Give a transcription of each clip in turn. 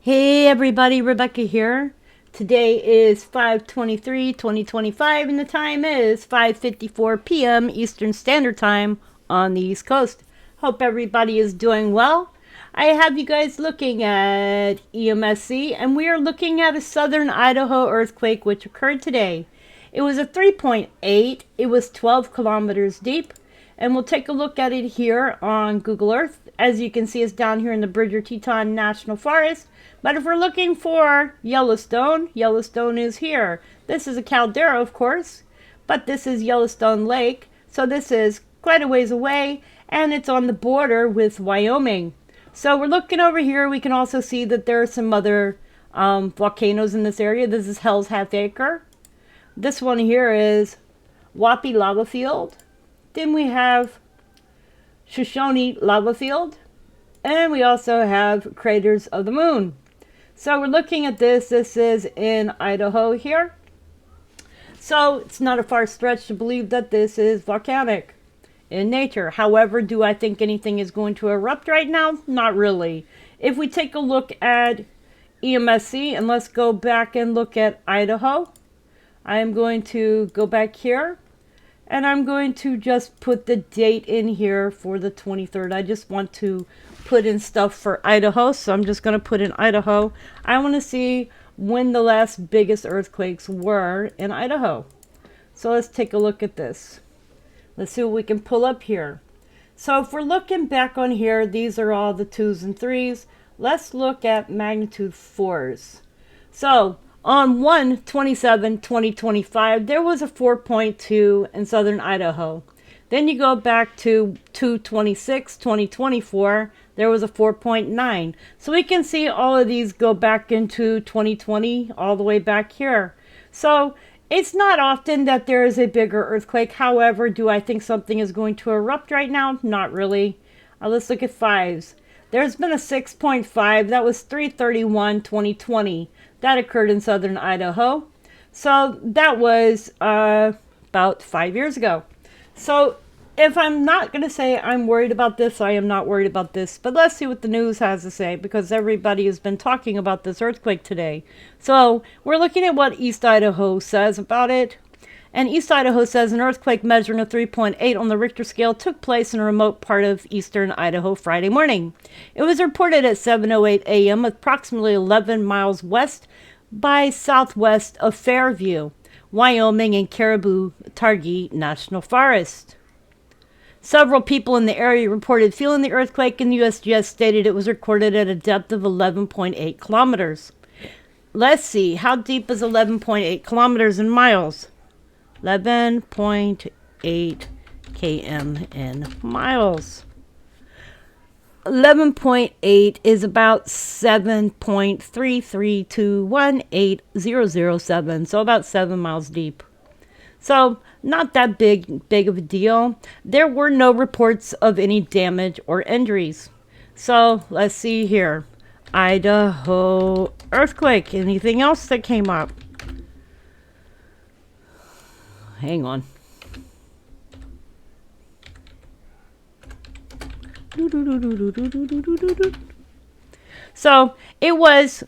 Hey everybody, Rebecca here. Today is 5/23/2025 and the time is 5:54 p.m. Eastern Standard Time on the East Coast. Hope everybody is doing well. I have you guys looking at EMSC and we are looking at a southern Idaho earthquake which occurred today. It was a 3.8. It was 12 kilometers deep. And we'll take a look at it here on Google Earth. As you can see, it's down here in the Bridger-Teton National Forest. But if we're looking for Yellowstone, Yellowstone is here. This is a caldera, of course, but this is Yellowstone Lake. So this is quite a ways away, and it's on the border with Wyoming. So we're looking over here. We can also see that there are some other volcanoes in this area. This is Hell's Half Acre. This one here is Wappi Lava Field. Then we have Shoshone Lava Field. And we also have Craters of the Moon. So we're looking at this. This is in Idaho here. So it's not a far stretch to believe that this is volcanic in nature. However, do I think anything is going to erupt right now? Not really. If we take a look at EMSC, and let's go back and look at Idaho. I am going to go back here. And I'm going to just put the date in here for the 23rd. I just want to put in stuff for Idaho. So I'm just going to put in Idaho. I want to see when the last biggest earthquakes were in Idaho. So let's take a look at this. Let's see what we can pull up here. So if we're looking back on here, these are all the 2s and 3s. Let's look at magnitude 4s. So on 1/27/2025, there was a 4.2 in southern Idaho. Then you go back to 2/26/2024, there was a 4.9. So we can see all of these go back into 2020, all the way back here. So it's not often that there is a bigger earthquake. However, do I think something is going to erupt right now? Not really. Let's look at 5s. There's been a 6.5. That was 3/31/2020. That occurred in southern Idaho. So that was about 5 years ago. So if I'm not going to say I'm worried about this, I am not worried about this. But let's see what the news has to say, because everybody has been talking about this earthquake today. So we're looking at what East Idaho says about it. And East Idaho says an earthquake measuring a 3.8 on the Richter scale took place in a remote part of eastern Idaho Friday morning. It was reported at 7:08 a.m. approximately 11 miles west by southwest of Fairview, Wyoming and Caribou-Targhee National Forest. Several people in the area reported feeling the earthquake, and the USGS stated it was recorded at a depth of 11.8 kilometers. Let's see, how deep is 11.8 kilometers in miles? 11.8 km in miles. 11.8 is about 7.33218,007, so about 7 miles deep. So not that big of a deal. There were no reports of any damage or injuries. So let's see here. Idaho earthquake. Anything else that came up? Hang on. So it was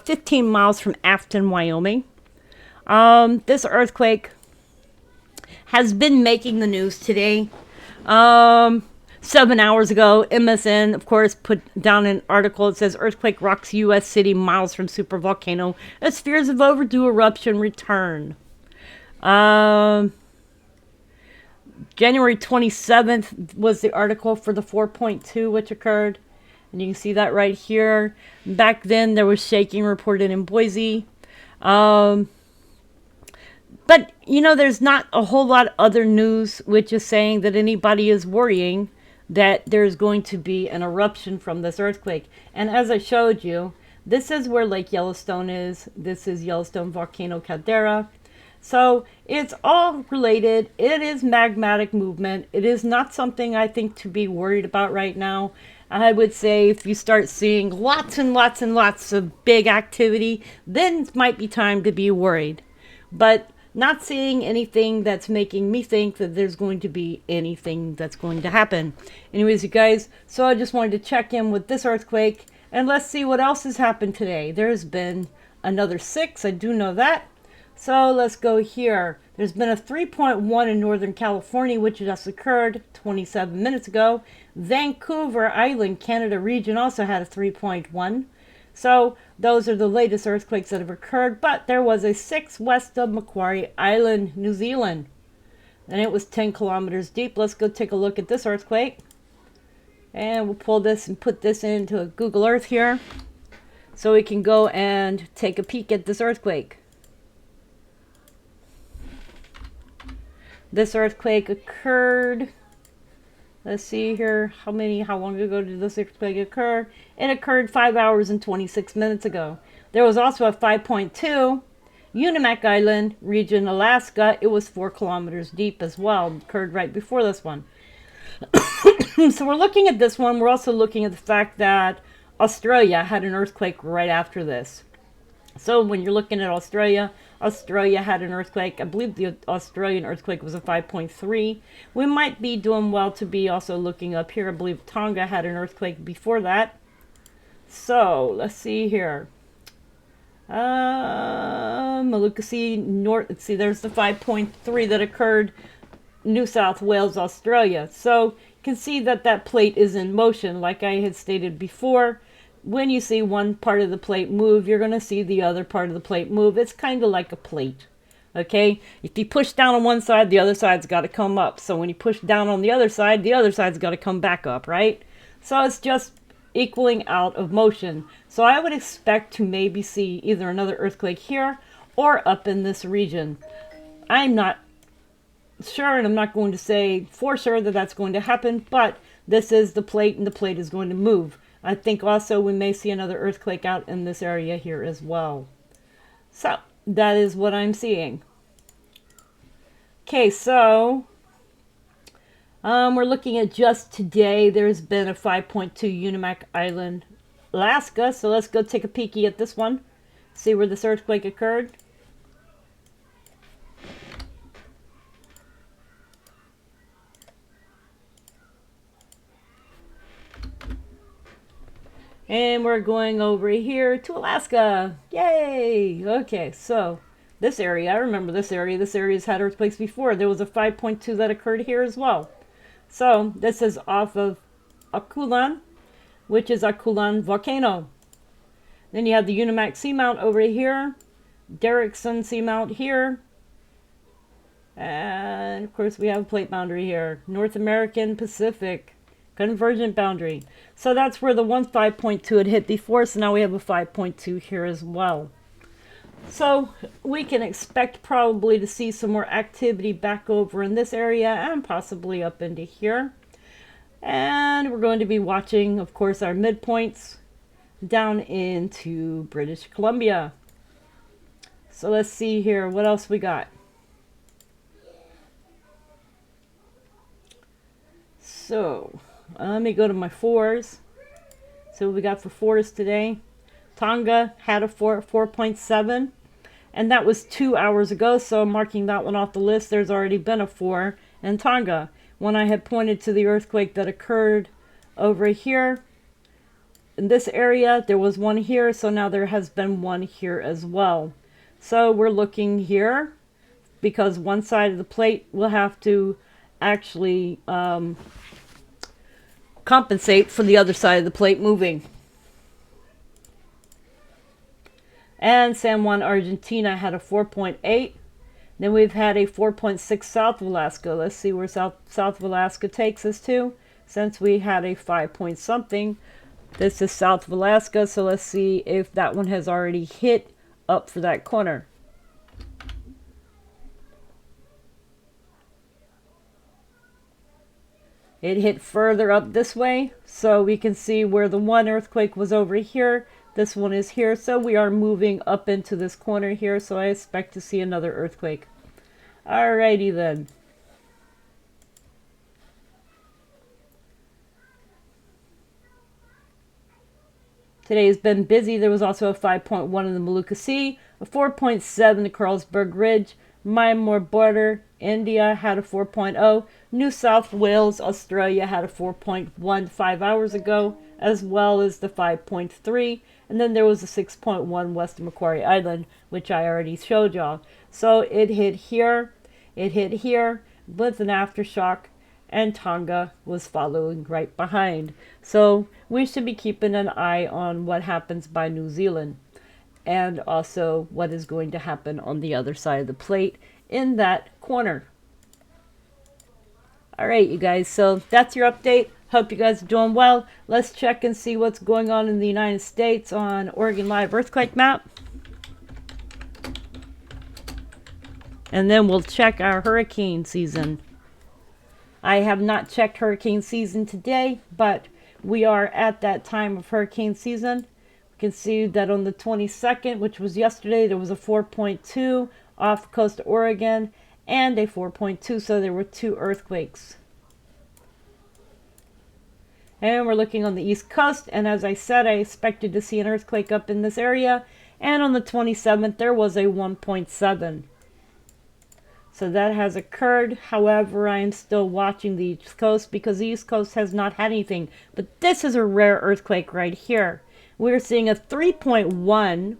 15 miles from Afton, Wyoming. This earthquake has been making the news today. 7 hours ago, MSN, of course, put down an article. It says earthquake rocks U.S. city miles from supervolcano as fears of overdue eruption return. January 27th was the article for the 4.2 which occurred. And you can see that right here. Back then there was shaking reported in Boise. But, you know, there's not a whole lot of other news which is saying that anybody is worrying that there's going to be an eruption from this earthquake. And as I showed you, this is where Lake Yellowstone is. This is Yellowstone Volcano Caldera. So it's all related. It is magmatic movement. It is not something I think to be worried about right now. I would say if you start seeing lots and lots and lots of big activity, then it might be time to be worried. But not seeing anything that's making me think that there's going to be anything that's going to happen. Anyways, you guys, so I just wanted to check in with this earthquake. And let's see what else has happened today. There's been another 6, I do know that. So let's go here. There's been a 3.1 in Northern California, which just occurred 27 minutes ago. Vancouver Island, Canada region also had a 3.1. So those are the latest earthquakes that have occurred. But there was a 6 west of Macquarie Island, New Zealand. And it was 10 kilometers deep. Let's go take a look at this earthquake. And we'll pull this and put this into Google Earth here, so we can go and take a peek at this earthquake. This earthquake occurred, let's see here, how long ago did this earthquake occur? It occurred 5 hours and 26 minutes ago. There was also a 5.2, Unimak Island, region, Alaska. It was 4 kilometers deep as well. It occurred right before this one. So we're looking at this one. We're also looking at the fact that Australia had an earthquake right after this. So when you're looking at Australia, Australia had an earthquake. I believe the Australian earthquake was a 5.3. We might be doing well to be also looking up here. I believe Tonga had an earthquake before that. So let's see here. Maluka North. Let's see, there's the 5.3 that occurred New South Wales, Australia. So you can see that that plate is in motion. Like I had stated before, when you see one part of the plate move, you're going to see the other part of the plate move. It's kind of like a plate. Okay? If you push down on one side, the other side's got to come up. So when you push down on the other side's got to come back up, right? So it's just equaling out of motion. So I would expect to maybe see either another earthquake here or up in this region. I'm not sure, and I'm not going to say for sure that that's going to happen, but this is the plate, and the plate is going to move. I think also we may see another earthquake out in this area here as well. So that is what I'm seeing. Okay, so we're looking at just today. There's been a 5.2 Unimak Island, Alaska. So let's go take a peeky at this one, see where this earthquake occurred. And we're going over here to Alaska. Yay! Okay, so this area, I remember this area. This area's had earthquakes before. There was a 5.2 that occurred here as well. So this is off of Akulan, which is Akulan volcano. Then you have the Unimak Seamount over here, Derrickson Seamount here, and of course we have a plate boundary here, North American Pacific Convergent boundary. So that's where the 5.2 had hit before, so now we have a 5.2 here as well. So we can expect probably to see some more activity back over in this area and possibly up into here. And we're going to be watching, of course, our midpoints down into British Columbia. So let's see here, what else we got? So let me go to my 4s. So what we got for 4s today. Tonga had a 4.7, and that was 2 hours ago, so I'm marking that one off the list. There's already been a 4 in Tonga. When I had pointed to the earthquake that occurred over here in this area, there was one here, so now there has been one here as well. So we're looking here because one side of the plate will have to actually compensate for the other side of the plate moving. And San Juan, Argentina had a 4.8. Then we've had a 4.6 south of Alaska. Let's see where south of Alaska takes us to. Since we had a 5 point something, this is south of Alaska. So let's see if that one has already hit up for that corner. It hit further up this way, so we can see where the one earthquake was over here. This one is here, so we are moving up into this corner here, so I expect to see another earthquake. Alrighty then. Today has been busy. There was also a 5.1 in the Molucca Sea, a 4.7 the Carlsberg Ridge, Myanmar border, India had a 4.0, New South Wales, Australia had a 4.1 5 hours ago, as well as the 5.3, and then there was a 6.1 west of Macquarie Island, which I already showed y'all. So it hit here with an aftershock, and Tonga was following right behind. So we should be keeping an eye on what happens by New Zealand, and also what is going to happen on the other side of the plate in that corner. All right, you guys, so that's your update. Hope you guys are doing well. Let's check and see what's going on in the United States on Oregon Live Earthquake Map. And then we'll check our hurricane season. I have not checked hurricane season today, but we are at that time of hurricane season. We can see that on the 22nd, which was yesterday, there was a 4.2 off the coast of Oregon and a 4.2, so there were 2 earthquakes. And we're looking on the East Coast, and as I said, I expected to see an earthquake up in this area, and on the 27th, there was a 1.7. So that has occurred. However, I am still watching the East Coast because the East Coast has not had anything. But this is a rare earthquake right here. We're seeing a 3.1,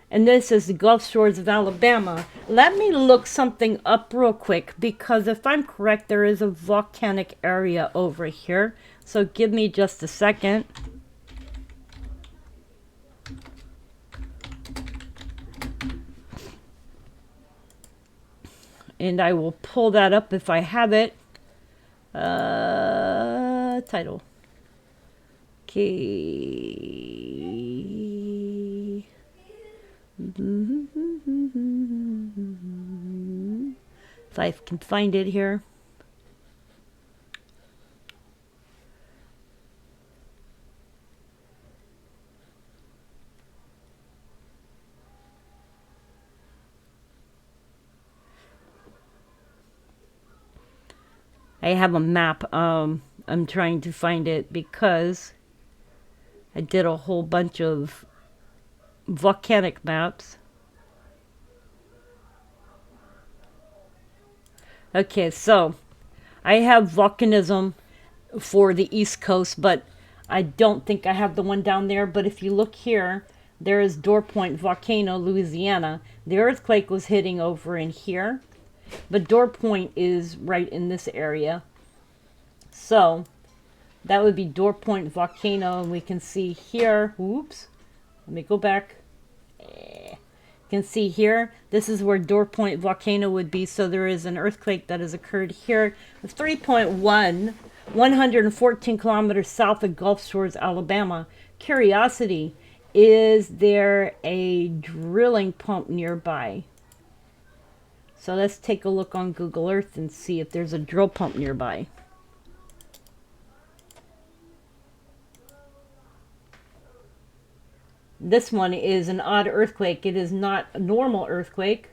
and this is the Gulf Shores of Alabama. Let me look something up real quick, because if I'm correct, there is a volcanic area over here. So give me just a second. And I will pull that up if I have it. Title. Okay. If I can find it here. I have a map. I'm trying to find it because I did a whole bunch of volcanic maps. Okay, so I have volcanism for the East Coast, but I don't think I have the one down there. But if you look here, there is Door Point Volcano, Louisiana. The earthquake was hitting over in here, but Door Point is right in this area. So that would be Door Point Volcano, and we can see here, oops, let me go back. You can see here, this is where Door Point Volcano would be. So there is an earthquake that has occurred here with 3.1, 114 kilometers south of Gulf Shores, Alabama. Curiosity, is there a drilling pump nearby? So let's take a look on Google Earth and see if there's a drill pump nearby. This one is an odd earthquake. It is not a normal earthquake.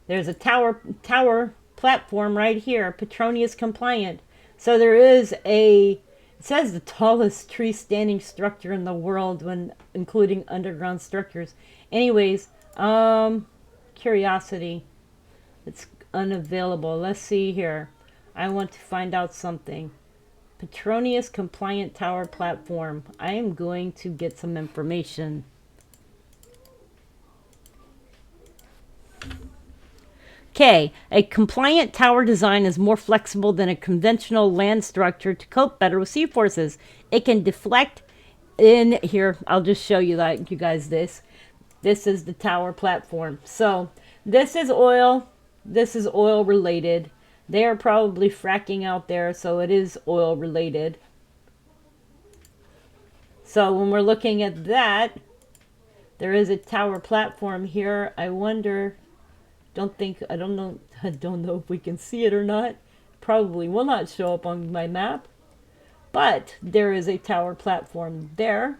There's a tower platform right here, Petronius compliant. So there is it says the tallest tree standing structure in the world when including underground structures. Anyways, curiosity. It's unavailable. Let's see here. I want to find out something. Petronius compliant tower platform. I am going to get some information. Okay, a compliant tower design is more flexible than a conventional land structure to cope better with sea forces. It can deflect in here. I'll just show you that, you guys, this. This is the tower platform. So this is oil. This is oil related. They are probably fracking out there, so it is oil related. So when we're looking at that, there is a tower platform here. I wonder, I don't know if we can see it or not. Probably will not show up on my map. But there is a tower platform there.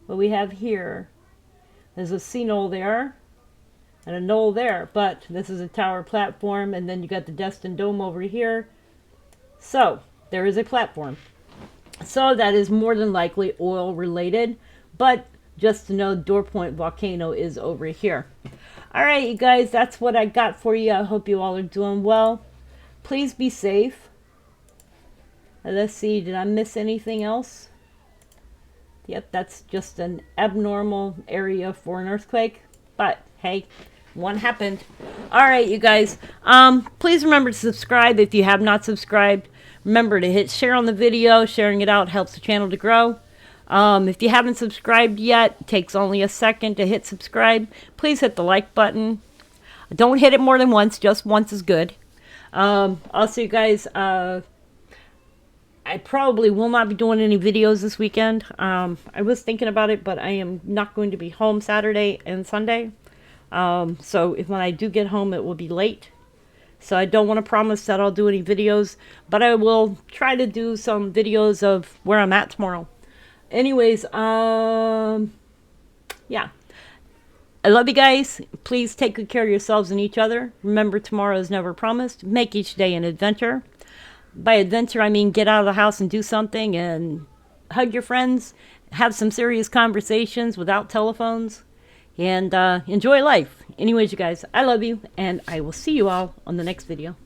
What we have here, there's a sea knoll there and a knoll there, but this is a tower platform, and then you got the Destin Dome over here. So there is a platform. So that is more than likely oil related, but just to know, Door Point Volcano is over here. All right, you guys, that's what I got for you. I hope you all are doing well. Please be safe. Let's see, did I miss anything else? Yep, that's just an abnormal area for an earthquake. But hey, one happened. All right, you guys. Please remember to subscribe if you have not subscribed. Remember to hit share on the video. Sharing it out helps the channel to grow. If you haven't subscribed yet, it takes only a second to hit subscribe. Please hit the like button. Don't hit it more than once. Just once is good. Also, you guys, I probably will not be doing any videos this weekend. I was thinking about it, but I am not going to be home Saturday and Sunday. So when I do get home, it will be late. So I don't want to promise that I'll do any videos, but I will try to do some videos of where I'm at tomorrow. Anyways, yeah. I love you guys. Please take good care of yourselves and each other. Remember, tomorrow is never promised. Make each day an adventure. By adventure, I mean get out of the house and do something and hug your friends. Have some serious conversations without telephones. And enjoy life. Anyways, you guys, I love you. And I will see you all on the next video.